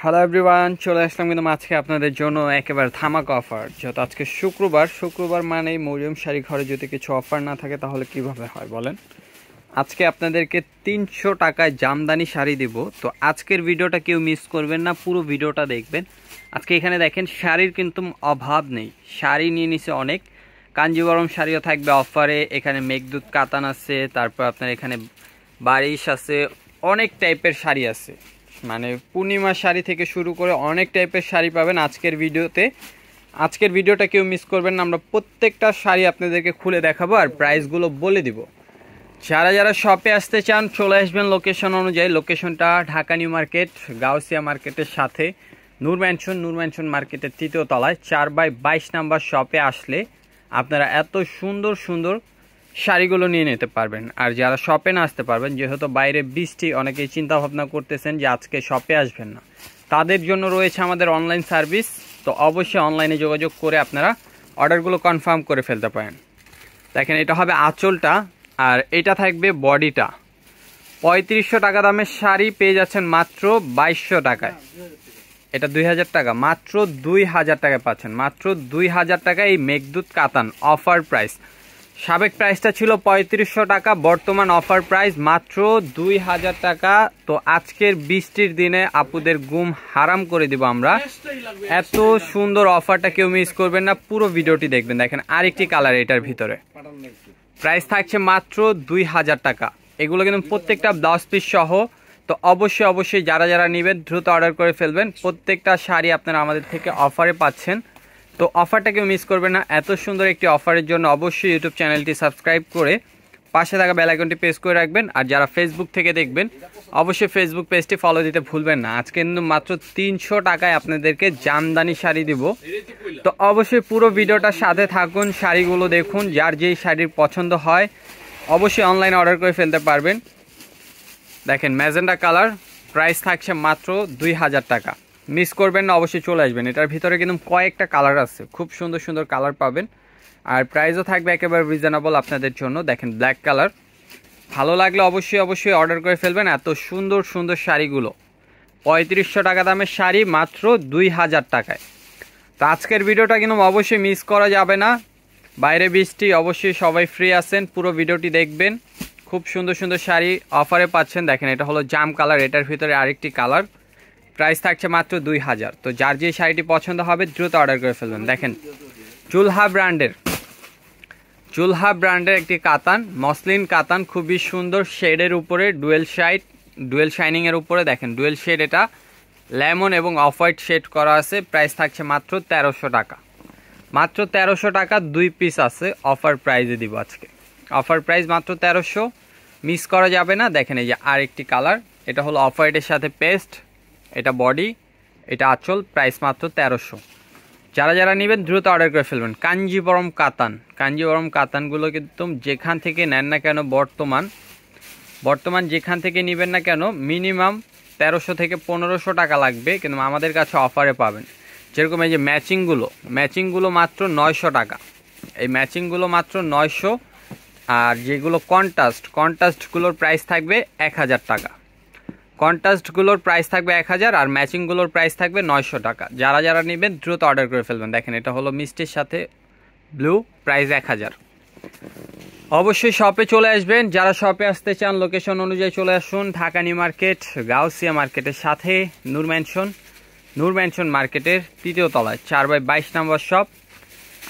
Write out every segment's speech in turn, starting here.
Hello everyone, চলে আসলাম কিন্তু আজকে আপনাদের জন্য একেবারে ধামাকা অফার। যেহেতু আজকে শুক্রবার মানেই মরিয়ম শাড়ি ঘরে যদি কিছু অফার না থাকে তাহলে কিভাবে হয় বলেন। আজকে আপনাদেরকে 300 টাকায় জামদানি শাড়ি দিব। তো আজকের ভিডিওটা কেউ মিস করবেন না, পুরো ভিডিওটা দেখবেন। আজকে এখানে দেখেন শাড়ির কিন্তু অভাব নেই, শাড়ি নিয়ে নিছে অনেক। কাঞ্জিবরম শাড়িও থাকবে অফারে, এখানে মেঘদূত কাতান আছে, তারপর আপনার এখানে বারিশ আছে, অনেক টাইপের শাড়ি আছে। মানে পূর্ণিমা শাড়ি থেকে শুরু করে অনেক টাইপের শাড়ি পাবেন আজকের ভিডিওতে। আজকের ভিডিওটা কেউ মিস করবেন না, আমরা প্রত্যেকটা শাড়ি আপনাদেরকে খুলে দেখাবো আর প্রাইসগুলো বলে দিব। যারা শপে আসতে চান চলে আসবেন লোকেশন অনুযায়ী। লোকেশনটা ঢাকা নিউ মার্কেট, গাউসিয়া মার্কেটের সাথে নূর ম্যানশন মার্কেটের 3য় তলায় 4/22 নাম্বার শপে আসলে আপনারা এত সুন্দর সুন্দর শাড়িগুলো নিয়ে নিতে পারবেন। আর যারা শপে না আসতে পারবেন, যেহেতু বাইরে বৃষ্টি, অনেকেই চিন্তা ভাবনা করতেছেন যে আজকে শপে আসবেন না, তাদের জন্য রয়েছে আমাদের অনলাইন সার্ভিস। তো অবশ্যই অনলাইনে যোগাযোগ করে আপনারা অর্ডারগুলো কনফার্ম করে ফেলতে পারেন। দেখেন, এটা হবে আঁচলটা আর এটা থাকবে বডিটা। 3500 টাকা দামের শাড়ি পেয়ে যাচ্ছেন মাত্র 2200 টাকায়। এটা 2000 টাকা, মাত্র 2000 টাকায় পাচ্ছেন, মাত্র 2000 টাকায় এই মেঘদূত কাতান অফার প্রাইস। সাবেক প্রাইসটা ছিল 3500 টাকা, বর্তমান অফার প্রাইস মাত্র 2000 টাকা। তো আজকের বৃষ্টির দিনে আপুদের ঘুম হারাম করে দিব আমরা। এত সুন্দর অফারটা কেউ মিস করবেন না, পুরো ভিডিওটি দেখবেন। দেখেন আরেকটি কালার এটার ভিতরে, প্রাইস থাকছে মাত্র 2000 টাকা। এগুলো কিন্তু প্রত্যেকটা ব্লাউজ পিস সহ। তো অবশ্যই যারা নেবেন দ্রুত অর্ডার করে ফেলবেন। প্রত্যেকটা শাড়ি আপনারা আমাদের থেকে অফারে পাচ্ছেন। তো অফারটা কেউ মিস করবেন না। এত সুন্দর একটি অফারের জন্য অবশ্যই ইউটিউব চ্যানেলটি সাবস্ক্রাইব করে পাশে থাকা বেল আইকনটি প্রেস করে রাখবেন। আর যারা ফেসবুক থেকে দেখবেন অবশ্যই ফেসবুক পেজটি ফলো দিতে ভুলবেন না। আজকে কিন্তু মাত্র 300 টাকায় আপনাদেরকে জামদানি শাড়ি দিব। তো অবশ্যই পুরো ভিডিওটার সাথে থাকুন, শাড়িগুলো দেখুন। যার যেই শাড়ির পছন্দ হয় অবশ্যই অনলাইনে অর্ডার করে ফেলতে পারবেন। দেখেন ম্যাজেন্ডা কালার, প্রাইস থাকছে মাত্র 2000 টাকা। মিস করবেন না, অবশ্যই চলে আসবেন। এটার ভিতরে কিন্তু কয়েকটা কালার আছে, খুব সুন্দর সুন্দর কালার পাবেন। আর প্রাইসও থাকবে একেবারে রিজনেবল আপনাদের জন্য। দেখেন ব্ল্যাক কালার, ভালো লাগলে অবশ্যই অর্ডার করে ফেলবেন। এত সুন্দর সুন্দর শাড়িগুলো 3500 টাকা দামের শাড়ি মাত্র 2000 টাকায়। তো আজকের ভিডিওটা কিন্তু অবশ্যই মিস করা যাবে না। বাইরে বৃষ্টি, অবশ্যই সবাই ফ্রি আছেন, পুরো ভিডিওটি দেখবেন। খুব সুন্দর সুন্দর শাড়ি অফারে পাচ্ছেন। দেখেন এটা হলো জাম কালার, এটার ভিতরে আরেকটি কালার, প্রাইস থাকছে মাত্র 2000। তো যার যে শাড়িটি পছন্দ হবে দ্রুত অর্ডার করে ফেলবেন। দেখেন জুলহা ব্র্যান্ডের একটি কাতান, মসলিন কাতান, খুবই সুন্দর শেডের উপরে ডুয়েল শাইনিং এর উপরে। দেখেন ডুয়েল শেড, এটা লেমন এবং অফ হোয়াইট শেড করা আছে। প্রাইস থাকছে মাত্র 1300 টাকা, মাত্র 1300 টাকা। 2 পিস আছে, অফার প্রাইসে দিব আজকে। অফার প্রাইস মাত্র 1300, মিস করা যাবে না। দেখেন এই যে আরেকটি কালার, এটা হলো অফ হোয়াইটের সাথে পেস্ট, এটা বডি, এটা আঁচল, প্রাইস মাত্র 1300। যারা নেবেন দ্রুত অর্ডার করে ফেলবেন। কাঞ্জিবরম কাতানগুলো কিন্তু যেখান থেকে নেন না কেন, বর্তমান যেখান থেকে নেবেন না কেন মিনিমাম 1300 থেকে 1500 টাকা লাগবে, কিন্তু আমাদের কাছে অফারে পাবেন। যেরকম এই যে ম্যাচিংগুলো মাত্র 900 টাকা, এই ম্যাচিংগুলো মাত্র 900। আর যেগুলো কন্ট্রাস্টগুলোর প্রাইস থাকবে 1000 টাকা, কন্ট্রাস্টগুলোর প্রাইস থাকবে 1000 আর ম্যাচিংগুলোর প্রাইস থাকবে 900 টাকা। যারা নেবেন দ্রুত অর্ডার করে ফেলবেন। দেখেন এটা হলো মিষ্টির সাথে ব্লু, প্রাইস 1000। অবশ্যই শপে চলে আসবেন। যারা শপে আসতে চান লোকেশন অনুযায়ী চলে আসুন। ঢাকা নিউ মার্কেট, গাউসিয়া মার্কেটের সাথে নূর ম্যানশন মার্কেটের 3য় তলায় 4/22 নম্বর শপ।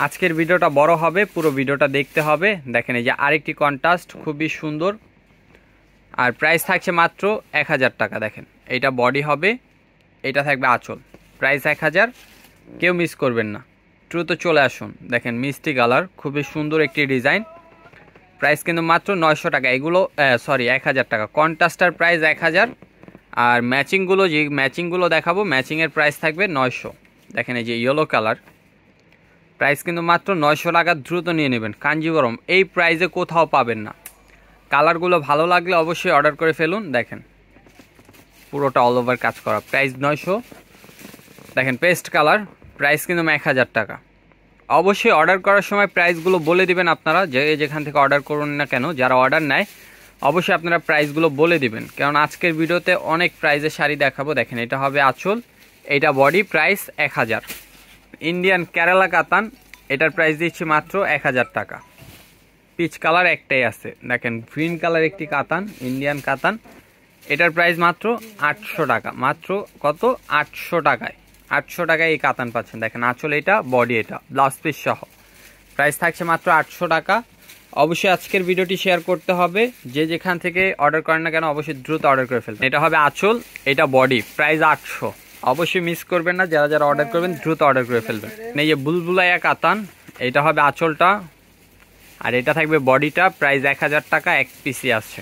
আজকের ভিডিওটা বড় হবে, পুরো ভিডিওটা দেখতে হবে। দেখেন এই যে আরেকটি কন্ট্রাস্ট, খুবই সুন্দর, আর প্রাইস থাকছে মাত্র 1000 টাকা। দেখেন এইটা বডি হবে, এটা থাকবে আঁচল, প্রাইস 1000। কেউ মিস করবেন না, দ্রুত চলে আসুন। দেখেন মিষ্টি কালার, খুবই সুন্দর একটি ডিজাইন, প্রাইস কিন্তু মাত্র 900 টাকা। এগুলো 1000 টাকা। কন্ট্রাস্টার প্রাইস 1000 আর ম্যাচিংগুলো দেখাবো, ম্যাচিংয়ের প্রাইস থাকবে 900। দেখেন এই যে ইয়েলো কালার, প্রাইস কিন্তু মাত্র 900 টাকা। দ্রুত নিয়ে নেবেন। কাঞ্জিবরম এই প্রাইসে কোথাও পাবেন না। কালারগুলো ভালো লাগলে অবশ্যই অর্ডার করে ফেলুন। দেখেন পুরোটা অল ওভার কাজ করা, প্রাইস 900। দেখেন পেস্ট কালার, প্রাইস কিন্তু 1000 টাকা। অবশ্যই অর্ডার করার সময় প্রাইসগুলো বলে দিবেন আপনারা, যেখান থেকে অর্ডার করুন না কেন। যারা অর্ডার নেয় অবশ্যই আপনারা প্রাইসগুলো বলে দিবেন, কারণ আজকের ভিডিওতে অনেক প্রাইসের শাড়ি দেখাবো। দেখেন এটা হবে আঁচল, এটা বডি, প্রাইস 1000। ইন্ডিয়ান কেরালা কাতান, এটার প্রাইস দিচ্ছি মাত্র 1000 টাকা। পিচ কালার একটাই আছে, দেখেন গ্রিন কালার একটি কাতান, ইন্ডিয়ান কাতান, এটার প্রাইস মাত্র 800 টাকা। মাত্র কত? 800 টাকায়। 800 টাকায় এই কাতান পাচ্ছেন। দেখেন আঁচল এটা, বডি এটা, ব্লাউজ পিস সহ প্রাইস থাকছে মাত্র 800 টাকা। অবশ্যই আজকের ভিডিওটি শেয়ার করতে হবে, যে যেখান থেকে অর্ডার করেন না কেন অবশ্যই দ্রুত অর্ডার করে ফেলবেন। এটা হবে আঁচল, এটা বডি, প্রাইস 800। অবশ্যই মিস করবেন না, যারা যারা অর্ডার করবেন দ্রুত অর্ডার করে ফেলবেন। এই যে বুলবুলাইয়া কাতান, এটা হবে আঁচলটা, আর এটা থাকবে বডিটা, প্রাইস 1000 টাকা, এক পিসি আছে।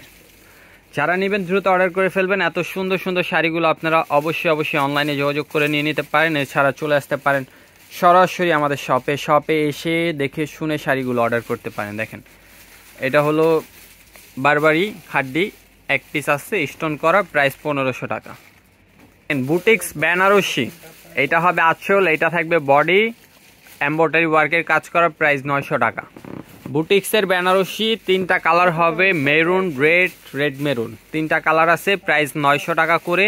যারা নেবেন দ্রুত অর্ডার করে ফেলবেন। এত সুন্দর সুন্দর শাড়িগুলো আপনারা অবশ্যই অনলাইনে যোগাযোগ করে নিয়ে নিতে পারেন। এছাড়া চলে আসতে পারেন সরাসরি আমাদের শপে এসে দেখে শুনে শাড়িগুলো অর্ডার করতে পারেন। দেখেন এটা হলো বারবারি খাড্ডি, এক পিস আসছে, স্টোন করা, প্রাইস 1500 টাকা। বুটিক্স বেনারসি, এটা হবে আঁচল, এটা থাকবে বডি, এমব্রয়ডারি ওয়ার্কের কাজ করা, প্রাইস 900 টাকা। বুটিক্সের বেনারসি, 3টা কালার হবে, মেরুন, রেড মেরুন, 3টা কালার আছে, প্রাইস 900 টাকা করে।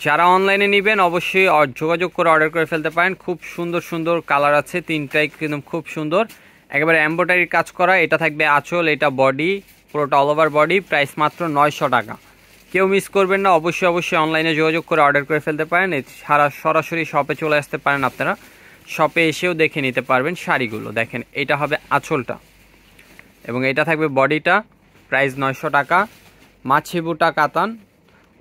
যারা অনলাইনে নেবেন অবশ্যই যোগাযোগ করে অর্ডার করে ফেলতে পারেন। খুব সুন্দর সুন্দর কালার আছে, 3টাই কিন্তু খুব সুন্দর, একেবারে এমব্রয়ডারির কাজ করা। এটা থাকবে আঁচল, এটা বডি, পুরোটা অল ওভার বডি, প্রাইস মাত্র 900 টাকা। কেউ মিস করবেন না, অবশ্যই অনলাইনে যোগাযোগ করে অর্ডার করে ফেলতে পারেন। সরাসরি শপে চলে আসতে পারেন, আপনারা শপে এসেও দেখে নিতে পারবেন শাড়িগুলো। দেখেন এটা হবে আঁচলটা এবং এটা থাকবে বডিটা, প্রাইস 900 টাকা। মাছি বুটা কাতান,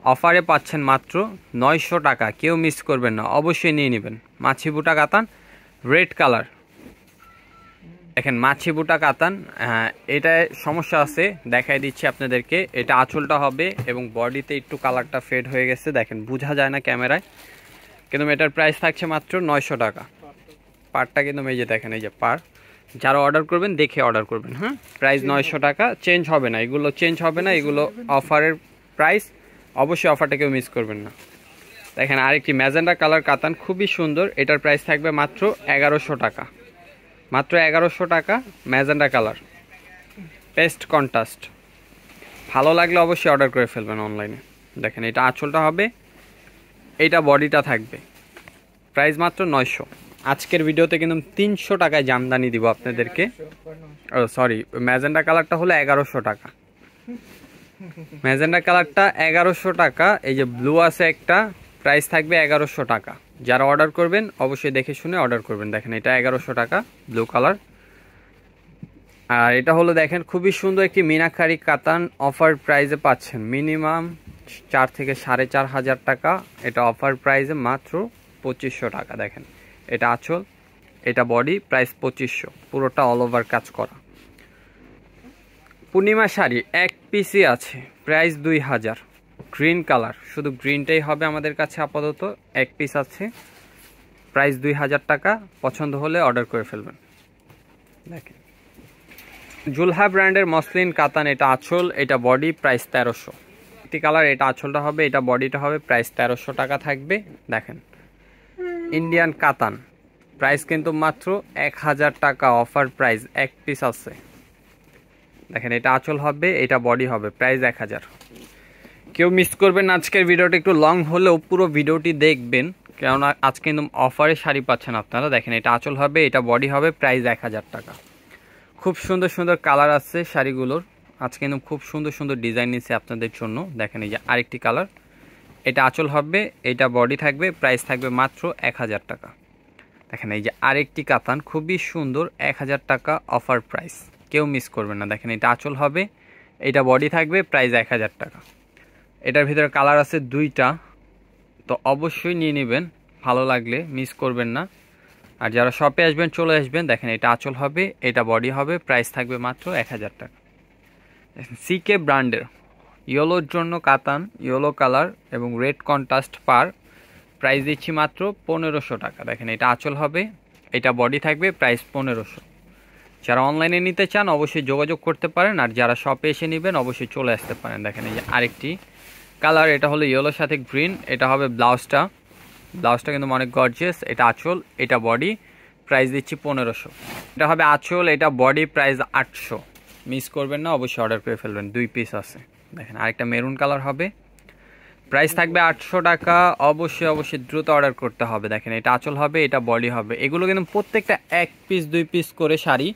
অফারে পাচ্ছেন মাত্র 900 টাকা। কেউ মিস করবেন না, অবশ্যই নিয়ে নেবেন। মাছি বুটা কাতান, রেড কালার, দেখেন মাছি বুটা কাতান। এটা সমস্যা আছে, দেখাই দিচ্ছি আপনাদেরকে। এটা আঁচলটা হবে এবং বডিতে একটু কালারটা ফেড হয়ে গেছে, দেখেন বোঝা যায় না ক্যামেরায়, কিন্তু এটার প্রাইস থাকছে মাত্র 900 টাকা। পারটা কিন্তু এই যে দেখেন, এই যে পার, যারা অর্ডার করবেন দেখে অর্ডার করবেন। হ্যাঁ, প্রাইস 900 টাকা, চেঞ্জ হবে না, এগুলো চেঞ্জ হবে না, এগুলো অফারের প্রাইস। অবশ্যই অফারটা কেউ মিস করবেন না। দেখেন আরেকটি ম্যাজেন্ডা কালার কাতান, খুবই সুন্দর, এটার প্রাইস থাকবে মাত্র 1100 টাকা। মাত্র 1100 টাকা, ম্যাজেন্ডা কালার, পেস্ট কন্ট্রাস্ট। ভালো লাগলে অবশ্যই অর্ডার করে ফেলবেন অনলাইনে। দেখেন এটা আঁচলটা হবে, এইটা বডিটা থাকবে, প্রাইস মাত্র 900। আজকের ভিডিওতে কিন্তু 300 টাকায় জামদানি দিব আপনাদেরকে। ও সরি, ম্যাজেন্ডা কালারটা হলো 1100 টাকা। ম্যাজেন্ডা কালারটা 1100 টাকা। এই যে ব্লু আছে একটা, প্রাইস থাকবে 1100 টাকা। যারা অর্ডার করবেন অবশ্যই দেখে শুনে অর্ডার করবেন। দেখেন এটা 1100 টাকা, ব্লু কালার। আর এটা হলো দেখেন খুবই সুন্দর একটি মিনাকারি কাতান, অফার প্রাইসে পাচ্ছেন মিনিমাম 4 থেকে 4500 টাকা। এটা অফার প্রাইসে মাত্র 2500 টাকা। দেখেন এটা আঁচল, এটা বডি, প্রাইস 2500, পুরোটা অল ওভার কাজ করা। পূর্ণিমা শাড়ি এক পিসই আছে, প্রাইস 2000, গ্রিন কালার, শুধু গ্রিনটাই হবে আমাদের কাছে আপাতত, এক পিস আছে, প্রাইস 2000 টাকা। পছন্দ হলে অর্ডার করে ফেলবেন। দেখেন জুলহা ব্র্যান্ডের মসলিন কাতান, এটা আঁচল, এটা বডি, প্রাইস 1300। একটি কালার, এটা আঁচলটা হবে, এটা বডিটা হবে, প্রাইস 1300 টাকা থাকবে। দেখেন ইন্ডিয়ান কাতান, প্রাইস কিন্তু মাত্র 1000 টাকা, অফার প্রাইস, এক পিস আছে। দেখেন এটা আঁচল হবে, এটা বডি হবে, প্রাইস 1000। কেউ মিস করবেন না, আজকের ভিডিওটা একটু লং হলেও পুরো ভিডিওটি দেখবেন, কেননা আজকে কিন্তু অফারে শাড়ি পাচ্ছেন আপনারা। দেখেন এটা আঁচল হবে, এটা বডি হবে, প্রাইস 1000 টাকা। খুব সুন্দর সুন্দর কালার আছে শাড়িগুলোর, আজকে কিন্তু খুব সুন্দর সুন্দর ডিজাইন নিচ্ছে আপনাদের জন্য। দেখেন এই যে আরেকটি কালার, এটা আঁচল হবে, এটা বডি থাকবে, প্রাইস থাকবে মাত্র 1000 টাকা। দেখেন এই যে আরেকটি কাতান, খুবই সুন্দর, 1000 টাকা অফার প্রাইস, কেউ মিস করবেন না। দেখেন এটা আঁচল হবে, এটা বডি থাকবে, প্রাইস 1000 টাকা। এটার ভিতরে কালার আছে 2টা, তো অবশ্যই নিয়ে নেবেন, ভালো লাগলে মিস করবেন না। আর যারা শপে আসবেন চলে আসবেন। দেখেন এটা আঁচল হবে, এটা বডি হবে, প্রাইস থাকবে মাত্র 1000 টাকা। সিকে ব্র্যান্ডের ইয়েলোর জন্য কাতান, ইয়েলো কালার এবং রেড কন্ট্রাস্ট পার, প্রাইস দিচ্ছি মাত্র 1500 টাকা। দেখেন এটা আঁচল হবে, এটা বডি থাকবে, প্রাইস 1500। যারা অনলাইনে নিতে চান অবশ্যই যোগাযোগ করতে পারেন, আর যারা শপে এসে নেবেন অবশ্যই চলে আসতে পারেন। দেখেন এই যে আরেকটি কালার, এটা হলো ইয়েলোর সাথে গ্রিন, এটা হবে ব্লাউজটা, ব্লাউজটা কিন্তু অনেক গর্জিয়াস। এটা আঁচল, এটা বডি, প্রাইস দিচ্ছি 1500। এটা হবে আঁচল, এটা বডি, প্রাইস 800। মিস করবেন না, অবশ্যই অর্ডার করে ফেলবেন, 2 পিস আছে। দেখেন আরেকটা মেরুন কালার হবে, প্রাইস থাকবে 800 টাকা। অবশ্যই দ্রুত অর্ডার করতে হবে। দেখেন এটা আঁচল হবে, এটা বডি হবে। এগুলো কিন্তু প্রত্যেকটা 1 পিস 2 পিস করে শাড়ি।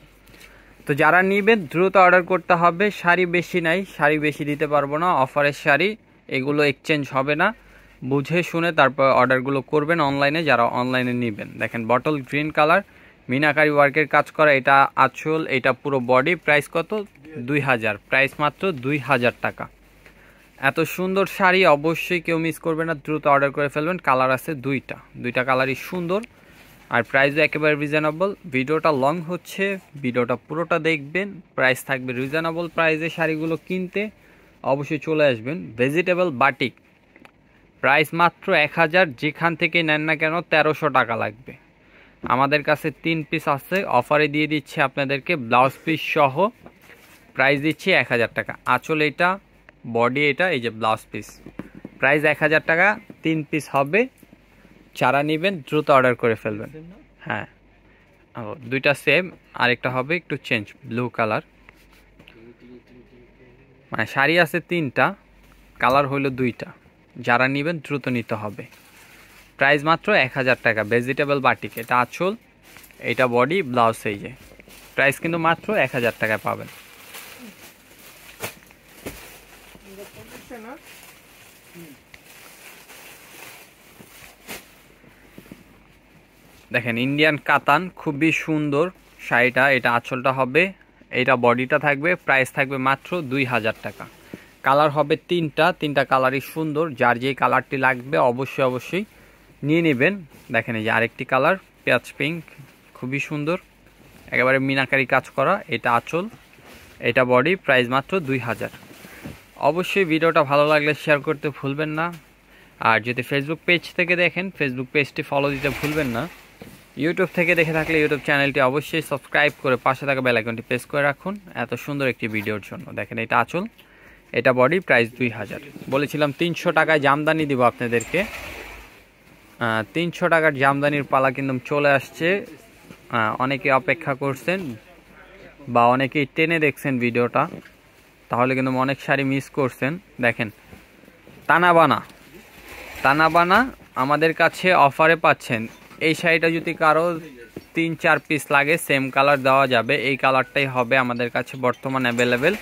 তো যারা নেবেন দ্রুত অর্ডার করতে হবে। শাড়ি বেশি নাই, শাড়ি বেশি দিতে পারবো না, অফারের শাড়ি, এগুলো এক্সচেঞ্জ হবে না। বুঝে শুনে তারপর অর্ডারগুলো করবেন অনলাইনে, যারা অনলাইনে নেবেন। দেখেন বটল গ্রিন কালার, মিনাকারি ওয়ার্কের কাজ করা, এটা আঁচল, এটা পুরো বডি। প্রাইস কত? 2000। প্রাইস মাত্র 2000 টাকা। এত সুন্দর শাড়ি অবশ্যই কেউ মিস করবে না, দ্রুত অর্ডার করে ফেলবেন। কালার আছে দুইটা কালারই সুন্দর, আর প্রাইসও একেবারে রিজনেবল। ভিডিওটা লং হচ্ছে, ভিডিওটা পুরোটা দেখবেন। প্রাইস থাকবে রিজনেবল প্রাইসে। শাড়িগুলো কিনতে অবশ্যই চলে আসবেন। ভেজিটেবল বাটিক, প্রাইস মাত্র 1000। যেখান থেকে নেন না কেন 1300 টাকা লাগবে। আমাদের কাছে 3 পিস আছে, অফারে দিয়ে দিচ্ছে আপনাদেরকে ব্লাউজ পিস সহ। প্রাইস দিচ্ছি 1000 টাকা। আঁচল এটা, বডি এটা, এই যে ব্লাউজ পিস। প্রাইস 1000 টাকা, 3 পিস হবে। যারা নেবেন দ্রুত অর্ডার করে ফেলবেন। হ্যাঁ, দুইটা সেম, আরেকটা হবে একটু চেঞ্জ, ব্লু কালার। মানে শাড়ি আছে 3টা, কালার হইলো 2টা। যারা নেবেন দ্রুত নিতে হবে। প্রাইস মাত্র 1000 টাকা। ভেজিটেবল বাটিক, এটা আঁচল, এটা বডি, ব্লাউজ। এই যে প্রাইস কিন্তু মাত্র 1000 টাকায় পাবেন। দেখেন ইন্ডিয়ান কাতান, খুবই সুন্দর শাড়িটা। এটা আঁচলটা হবে, এটা বডিটা থাকবে। প্রাইস থাকবে মাত্র 2000 টাকা। কালার হবে 3টা কালারই সুন্দর। যার যেই কালারটি লাগবে অবশ্যই নিয়ে নেবেন। দেখেন এই যে আরেকটি কালার, পেঁয়াজ পিঙ্ক, খুবই সুন্দর, একেবারে মিনাকারি কাজ করা। এটা আঁচল, এটা বডি। প্রাইস মাত্র 2000। অবশ্যই ভিডিওটা ভালো লাগলে শেয়ার করতে ভুলবেন না। আর যদি ফেসবুক পেজ থেকে দেখেন, ফেসবুক পেজটি ফলো দিতে ভুলবেন না। ইউটিউব থেকে দেখে থাকলে ইউটিউব চ্যানেলটি অবশ্যই সাবস্ক্রাইব করে পাশে থাকা বেল আইকনটি প্রেস করে রাখুন এত সুন্দর একটি ভিডিওর জন্য। দেখেন এটা আঁচল, এটা বডি। প্রাইস 2000। বলেছিলাম 300 টাকায় জামদানি দিব আপনাদেরকে। 300 টাকার জামদানির পালা কিন্তু চলে আসছে। অনেকে অপেক্ষা করছেন বা অনেকেই টেনে দেখছেন ভিডিওটা, তাহলে কিন্তু অনেক শাড়ি মিস করছেন। দেখেন তানাবানা আমাদের কাছে অফারে পাচ্ছেন। এই শাড়িটা যদি কারো 3-4 পিস লাগে সেম কালার দেওয়া যাবে। এই কালারটাই হবে আমাদের কাছে বর্তমান অ্যাভেলেবেল।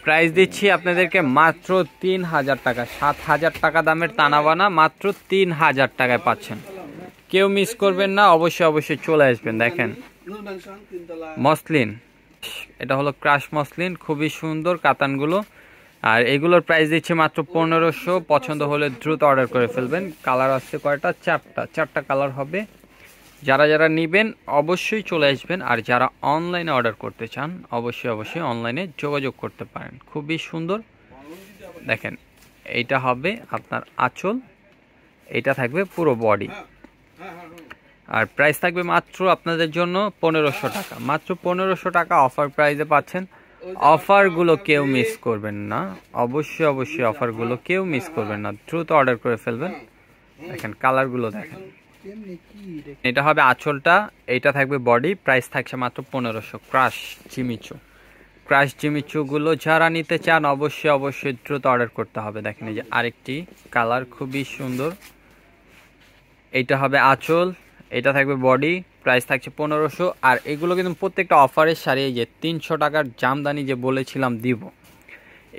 প্রাইস দিচ্ছি আপনাদেরকে মাত্র 3000 টাকা। 7000 টাকা দামের তানাবানা মাত্র 3000 টাকায় পাচ্ছেন। কেউ মিস করবেন না, অবশ্যই চলে আসবেন। দেখেন মসলিন, এটা হলো ক্রাশ মসলিন, খুবই সুন্দর কাতানগুলো। আর এগুলোর প্রাইস দিচ্ছে মাত্র 1500। পছন্দ হলে দ্রুত অর্ডার করে ফেলবেন। কালার আছে কয়টা? 4টা কালার হবে। যারা নেবেন অবশ্যই চলে আসবেন। আর যারা অনলাইনে অর্ডার করতে চান অবশ্যই অনলাইনে যোগাযোগ করতে পারেন। খুবই সুন্দর। দেখেন এইটা হবে আপনার আঁচল, এটা থাকবে পুরো বডি। আর প্রাইস থাকবে মাত্র আপনাদের জন্য 1500 টাকা। মাত্র 1500 টাকা অফার প্রাইসে পাচ্ছেন। অফারগুলো কেউ মিস করবেন না, অবশ্যই অফারগুলো কেউ মিস করবেন না, দ্রুত অর্ডার করে ফেলবেন। দেখেন কালারগুলো দেখেন। এটা হবে আঁচলটা, এটা থাকবে বডি। প্রাইস থাকছে মাত্র 1500। ক্রাশ জিমিচুগুলো যারা নিতে চান অবশ্যই দ্রুত অর্ডার করতে হবে। দেখেন এই যে আরেকটি কালার, খুবই সুন্দর। এইটা হবে আঁচল, এটা থাকবে বডি। প্রাইস থাকছে 1500। আর এগুলো কিন্তু প্রত্যেকটা অফারের শাড়ি। এই যে 300 টাকার জামদানি যে বলেছিলাম দিব,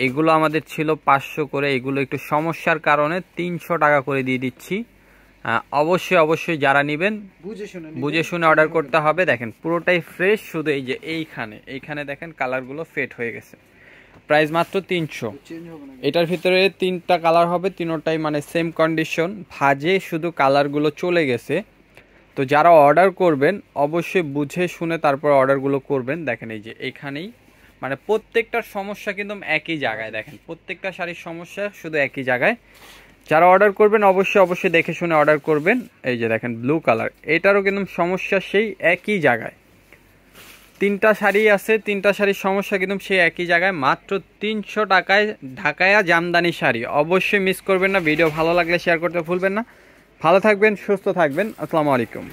এগুলো আমাদের ছিল 500 করে। এগুলো একটু সমস্যার কারণে 300 টাকা করে দিয়ে দিচ্ছি। অবশ্যই যারা নেবেন বুঝে শুনে অর্ডার করতে হবে। দেখেন পুরোটাই ফ্রেশ, শুধু এই যে এইখানে দেখেন কালারগুলো ফেড হয়ে গেছে। প্রাইস মাত্র 300। এটার ভিতরে 3টা কালার হবে, 3টাই মানে সেম কন্ডিশন, ভাজে শুধু কালারগুলো চলে গেছে। তো যারা অর্ডার করবেন অবশ্যই বুঝে শুনে তারপর অর্ডারগুলো করবেন। দেখেন এই যে এইখানেই মানে প্রত্যেকটার সমস্যা কিন্তু একই জায়গায়। দেখেন প্রত্যেকটা শাড়ির সমস্যা শুধু একই জায়গায়। যারা অর্ডার করবেন অবশ্যই দেখে শুনে অর্ডার করবেন। এই যে দেখেন ব্লু কালার, এটারও কিন্তু সমস্যা সেই একই জায়গায়। 3টা শাড়ি আছে, 3টা শাড়ির সমস্যা কিন্তু সেই একই জায়গায়। মাত্র 300 টাকায় ঢাকায়া জামদানি শাড়ি। অবশ্যই মিস করবেন না। ভিডিও ভালো লাগলে শেয়ার করতে ভুলবেন না। ভালো থাকবেন, সুস্থ থাকবেন। আসসালামু আলাইকুম।